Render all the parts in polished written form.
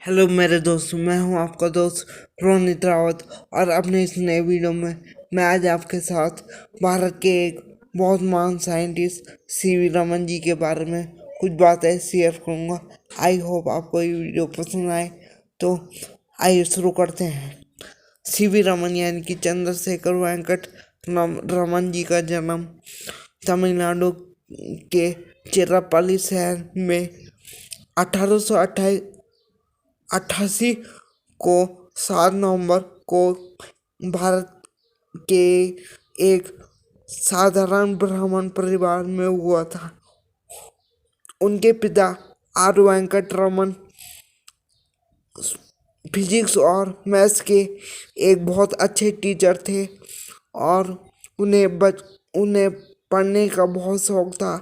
Hello मेरे दोस्त, मैं हूं आपका दोस्त रोनित रावत। और अपने इस नए वीडियो में मैं आज आपके साथ भारत के एक बहुत महान साइंटिस्ट सीवी रमन जी के बारे में कुछ बातें शेयर करूंगा। आई होप आपको ये वीडियो पसंद आए। तो आइए शुरू करते हैं। सीवी रमन यानी कि चंद्रशेखर वेंकट रमन जी का जन्म तमिलनाडु के चिरापल्ली शहर में 1888 को 7 नवंबर को भारत के एक साधारण ब्राह्मण परिवार में हुआ था। उनके पिता आर वेंकट रमन फिजिक्स और मैथ्स के एक बहुत अच्छे टीचर थे और उन्हें पढ़ने का बहुत शौक था।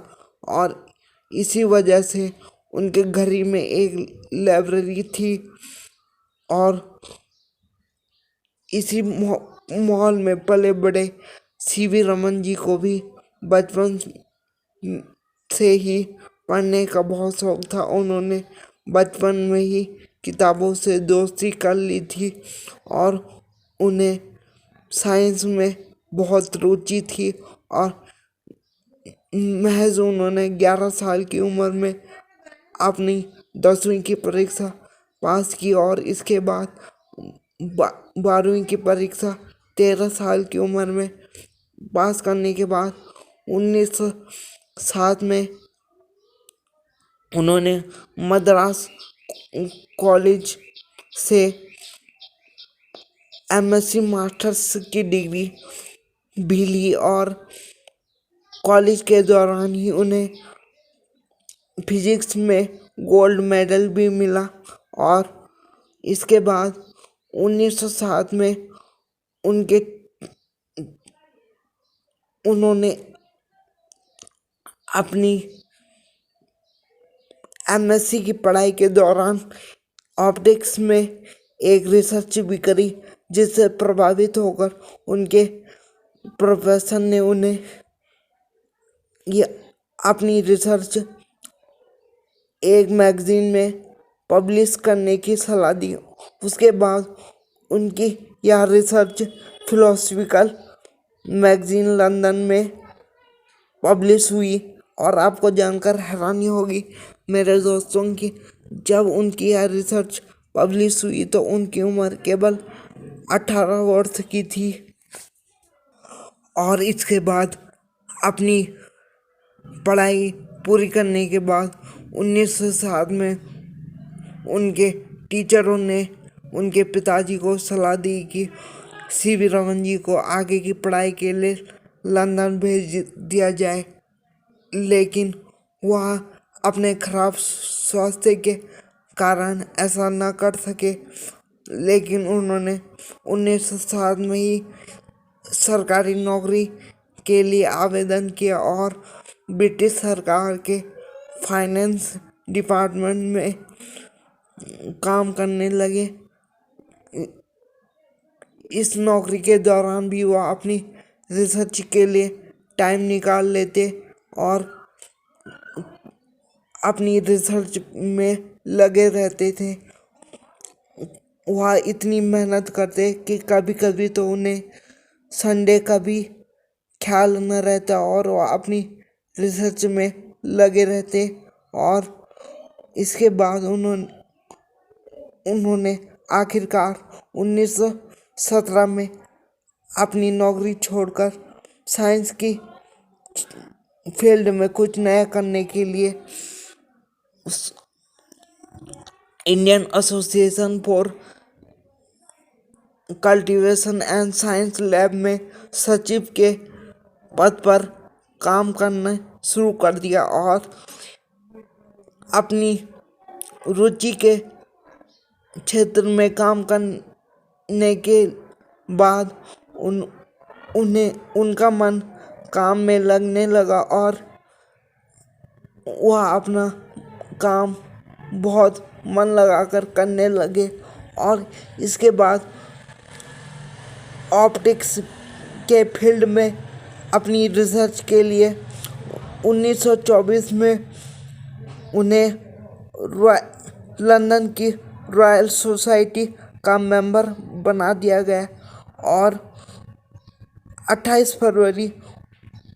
और इसी वजह से उनके घर ही में एक लाइब्रेरी थी और इसी मॉल में पले बड़े सीवी रमन जी को भी बचपन से ही पढ़ने का बहुत शौक था। उन्होंने बचपन में ही किताबों से दोस्ती कर ली थी और उन्हें साइंस में बहुत रुचि थी। और महज उन्होंने 11 साल की उम्र में अपनी 10वीं की परीक्षा पास की और इसके बाद 12वीं की परीक्षा 13 साल की उम्र में पास करने के बाद 1907 में उन्होंने मद्रास कॉलेज से एमएससी मास्टर्स की डिग्री भी ली और कॉलेज के दौरान ही उन्हें फिजिक्स में गोल्ड मेडल भी मिला। और इसके बाद 1907 में उन्होंने अपनी एमएससी की पढ़ाई के दौरान ऑप्टिक्स में एक रिसर्च भी करी, जिससे प्रभावित होकर उनके प्रोफेसर ने उन्हें ये अपनी रिसर्च एक मैगजीन में पब्लिश करने की सलाह दी। उसके बाद उनकी यह रिसर्च फिलोसफिकल मैगजीन लंदन में पब्लिश हुई। और आपको जानकर हैरानी होगी मेरे दोस्तों की, जब उनकी यह रिसर्च पब्लिश हुई तो उनकी उम्र केवल 18 वर्ष की थी। और इसके बाद अपनी पढ़ाई पूरी करने के बाद 1907 में उनके टीचरों ने उनके पिताजी को सलाह दी कि सीवी रमन जी को आगे की पढ़ाई के लिए लंदन भेज दिया जाए, लेकिन वह अपने खराब स्वास्थ्य के कारण ऐसा न कर सके। लेकिन उन्होंने 1907 में ही सरकारी नौकरी के लिए आवेदन किया और ब्रिटिश सरकार के फाइनेंस डिपार्टमेंट में काम करने लगे। इस नौकरी के दौरान भी वह अपनी रिसर्च के लिए टाइम निकाल लेते और अपनी रिसर्च में लगे रहते थे। वह इतनी मेहनत करते कि कभी कभी तो उन्हें संडे का भी ख्याल न रहता और वह अपनी रिसर्च में लगे रहते। और इसके बाद उन्होंने आखिरकार 1917 में अपनी नौकरी छोड़कर साइंस की फील्ड में कुछ नया करने के लिए Indian association for cultivation and science lab में सचिव के पद पर काम करना शुरू कर दिया। और अपनी रुचि के क्षेत्र में काम करने के बाद उनका मन काम में लगने लगा और वह अपना काम बहुत मन लगाकर करने लगे। और इसके बाद ऑप्टिक्स के फील्ड में अपनी रिसर्च के लिए 1924 में उन्हें लंदन की रॉयल सोसाइटी का मेंबर बना दिया गया और 28 फरवरी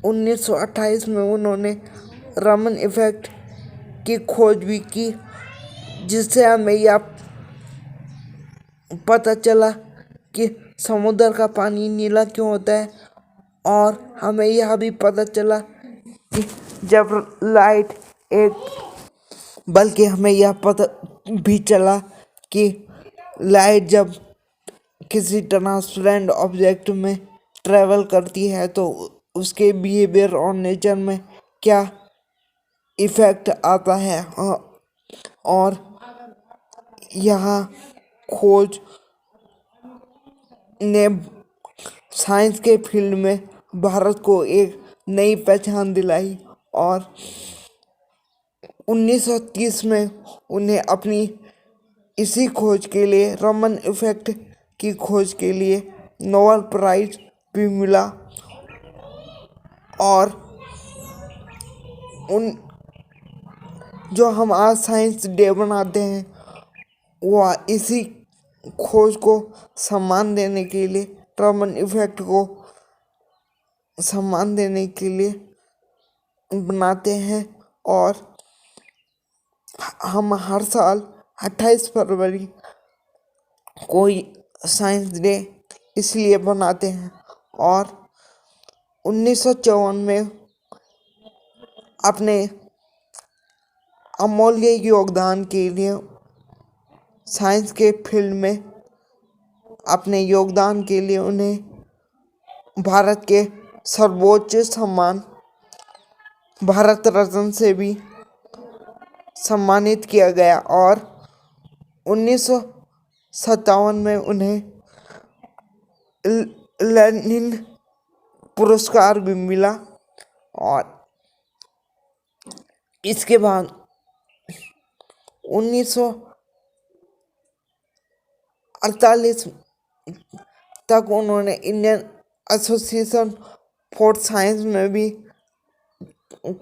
1928 में उन्होंने रमन इफेक्ट की खोज भी की, जिससे हमें यह पता चला कि समुद्र का पानी नीला क्यों होता है। और हमें यह भी पता चला कि जब लाइट बल्कि हमें यह पता भी चला कि लाइट जब किसी ट्रांसपेरेंट ऑब्जेक्ट में ट्रेवल करती है तो उसके बिहेवियर और नेचर में क्या इफ़ेक्ट आता है। और यह खोज ने साइंस के फील्ड में भारत को एक नई पहचान दिलाई और 1930 में उन्हें अपनी इसी खोज के लिए, रमन इफेक्ट की खोज के लिए, नोबेल प्राइज भी मिला। और उन जो हम आज साइंस डे मनाते हैं वह इसी खोज को सम्मान देने के लिए, रमन इफेक्ट को सम्मान देने के लिए बनाते हैं। और हम हर साल 28 फरवरी को साइंस डे इसलिए मनाते हैं। और 1954 में अपने अमूल्य योगदान के लिए, साइंस के फील्ड में अपने योगदान के लिए उन्हें भारत के सर्वोच्च सम्मान भारत रत्न से भी सम्मानित किया गया। और 1957 में उन्हें लेनिन पुरस्कार भी मिला। और इसके बाद 1948 तक उन्होंने इंडियन एसोसिएशन फॉर साइंस में भी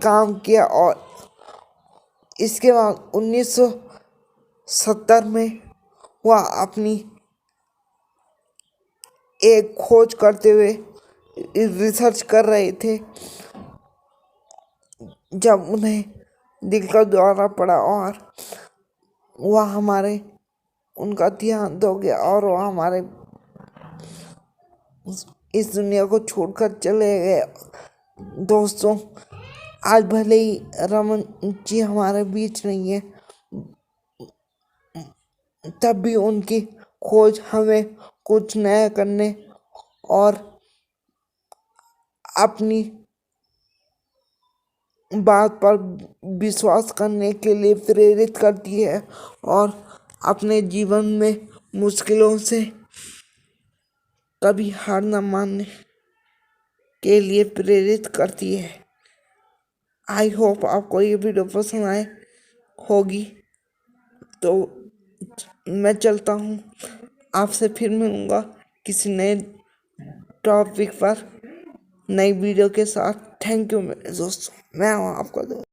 काम किया। और इसके बाद 1970 में वह अपनी एक खोज करते हुए रिसर्च कर रहे थे जब उन्हें दिल का दौरा पड़ा और वह उनका देहांत हो गया और वह हमारे इस दुनिया को छोड़कर चले गए। दोस्तों, आज भले ही रमन जी हमारे बीच नहीं है, तब भी उनकी खोज हमें कुछ नया करने और अपनी बात पर विश्वास करने के लिए प्रेरित करती है और अपने जीवन में मुश्किलों से कभी हार न मानने के लिए प्रेरित करती है। आई होप आपको ये वीडियो पसंद आए होगी। तो मैं चलता हूँ, आपसे फिर मिलूँगा किसी नए टॉपिक पर नई वीडियो के साथ। थैंक यू मेरे दोस्तों, मैं हूँ आपका दोस्त।